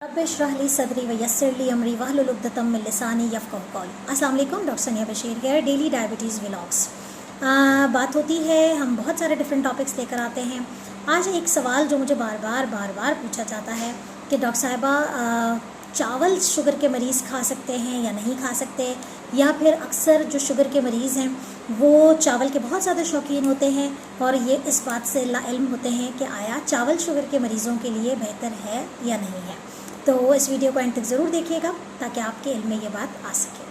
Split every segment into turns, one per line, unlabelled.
रब्ब इश्रह ली सदरी व यस्सिर ली अमरी वहलुल उक़दतम मिन लिसानी यफ़क़हू क़ौली। अस्सलाम वालेकुम, डॉक्टर सनिया Bashir here, daily diabetes vlogs. बात होती है, हम बहुत सारे डिफरेंट टॉपिक्स लेकर आते हैं। आज एक सवाल जो मुझे बार बार पूछा जाता है कि डॉक्टर साहिबा चावल शुगर के मरीज़ खा सकते हैं या नहीं खा सकते, या फिर अक्सर जो शुगर के मरीज़ हैं वो चावल के बहुत ज़्यादा शौकीन होते हैं और ये इस बात से लाइल्म होते हैं कि आया चावल शुगर के मरीज़ों के लिए बेहतर है या नहीं है। तो इस वीडियो को एंड तक ज़रूर देखिएगा ताकि आपके इल्म में ये बात आ सके।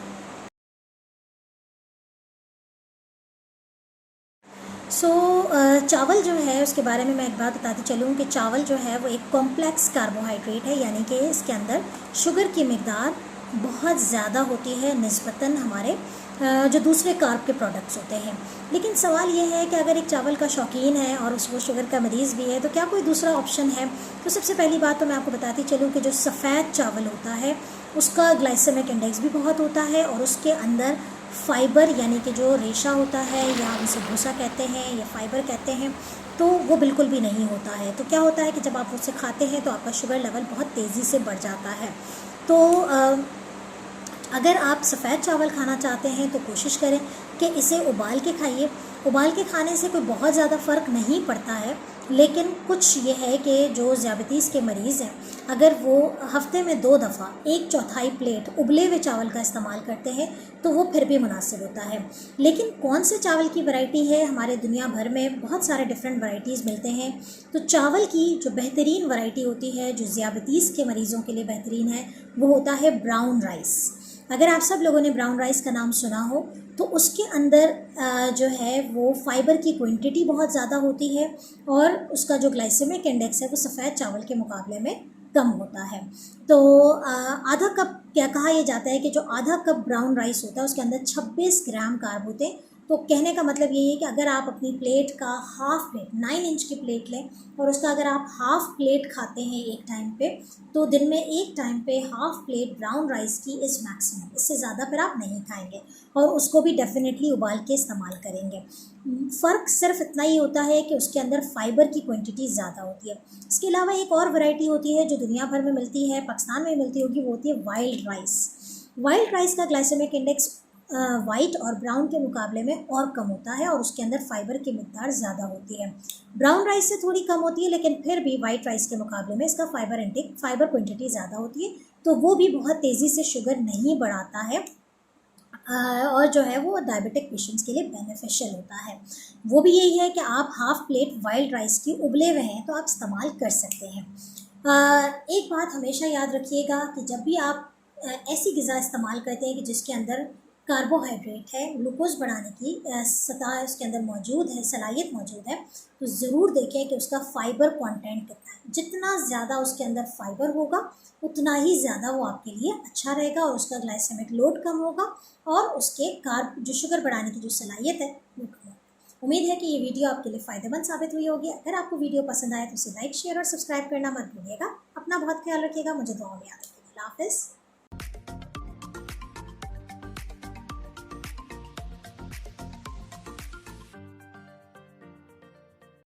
चावल जो है उसके बारे में मैं एक बात बताती चलूँ कि चावल जो है वो एक कॉम्प्लेक्स कार्बोहाइड्रेट है, यानी कि इसके अंदर शुगर की मिकदार बहुत ज़्यादा होती है निस्बतन हमारे जो दूसरे कार्ब के प्रोडक्ट्स होते हैं। लेकिन सवाल ये है कि अगर एक चावल का शौकीन है और उसको शुगर का मरीज़ भी है तो क्या कोई दूसरा ऑप्शन है। तो सबसे पहली बात तो मैं आपको बताती चलूँ कि जो सफ़ेद चावल होता है उसका ग्लाइसेमिक इंडेक्स भी बहुत होता है और उसके अंदर फ़ाइबर यानी कि जो रेशा होता है या हम इसे भूसा कहते हैं या फ़ाइबर कहते हैं, तो वो बिल्कुल भी नहीं होता है। तो क्या होता है कि जब आप उसे खाते हैं तो आपका शुगर लेवल बहुत तेज़ी से बढ़ जाता है। तो अगर आप सफ़ेद चावल खाना चाहते हैं तो कोशिश करें कि इसे उबाल के खाइए। उबाल के खाने से कोई बहुत ज़्यादा फ़र्क नहीं पड़ता है, लेकिन कुछ ये है कि जो ज़ियाबतीस के मरीज़ हैं अगर वो हफ्ते में 2 दफ़ा 1/4 प्लेट उबले हुए चावल का इस्तेमाल करते हैं तो वो फिर भी मुनासिब होता है। लेकिन कौन से चावल की वैरायटी है, हमारे दुनिया भर में बहुत सारे डिफरेंट वैरायटीज़ मिलते हैं। तो चावल की जो बेहतरीन वैरायटी होती है जो ज़ियाबतीस के मरीज़ों के लिए बेहतरीन है वो होता है ब्राउन राइस। अगर आप सब लोगों ने ब्राउन राइस का नाम सुना हो तो उसके अंदर जो है वो फ़ाइबर की क्वांटिटी बहुत ज़्यादा होती है और उसका जो ग्लाइसेमिक इंडेक्स है वो सफ़ेद चावल के मुकाबले में कम होता है। तो आधा कप क्या कहा यह जाता है कि जो आधा कप ब्राउन राइस होता है उसके अंदर 26 ग्राम कार्ब होते हैं। तो कहने का मतलब यही है कि अगर आप अपनी प्लेट का हाफ़ प्लेट 9 इंच की प्लेट लें और उसका अगर आप हाफ़ प्लेट खाते हैं एक टाइम पे, तो दिन में एक टाइम पे हाफ़ प्लेट ब्राउन राइस की इज़ मैक्सिमम। इससे ज़्यादा फिर आप नहीं खाएंगे और उसको भी डेफिनेटली उबाल के इस्तेमाल करेंगे। फ़र्क सिर्फ इतना ही होता है कि उसके अंदर फ़ाइबर की क्वांटिटी ज़्यादा होती है। इसके अलावा एक और वैरायटी होती है जो दुनिया भर में मिलती है, पाकिस्तान में मिलती होगी, वो होती है वाइल्ड राइस। वाइल्ड राइस का ग्लाइसेमिक इंडेक्स वाइट और ब्राउन के मुकाबले में और कम होता है और उसके अंदर फ़ाइबर की मिकदार ज़्यादा होती है। ब्राउन राइस से थोड़ी कम होती है, लेकिन फिर भी वाइट राइस के मुकाबले में इसका फ़ाइबर क्वांटिटी ज़्यादा होती है। तो वो भी बहुत तेज़ी से शुगर नहीं बढ़ाता है और जो है वो डायबिटिक पेशेंट्स के लिए बेनिफिशियल होता है। वो भी यही है कि आप हाफ़ प्लेट वाइल्ड राइस की उबले हुए हैं तो आप इस्तेमाल कर सकते हैं। एक बात हमेशा याद रखिएगा कि जब भी आप ऐसी ग़िज़ा इस्तेमाल करते हैं कि जिसके अंदर कार्बोहाइड्रेट है, ग्लूकोज़ बढ़ाने की सतह उसके अंदर मौजूद है, सलाहियत मौजूद है, तो ज़रूर देखें कि उसका फ़ाइबर कंटेंट कितना है। जितना ज़्यादा उसके अंदर फ़ाइबर होगा उतना ही ज़्यादा वो आपके लिए अच्छा रहेगा और उसका ग्लाइसेमिक लोड कम होगा और उसके कार्ब जो शुगर बढ़ाने की जो सलाहियत है वो कम होगी। उम्मीद है कि ये वीडियो आपके लिए फ़ायदेमंद साबित हुई होगी। अगर आपको वीडियो पसंद आए तो उसे लाइक, शेयर और सब्सक्राइब करना मत भूलिएगा। अपना बहुत ख्याल रखिएगा, मुझे दुआ में याद रखिएगा। अल्लाह हाफ़िज़।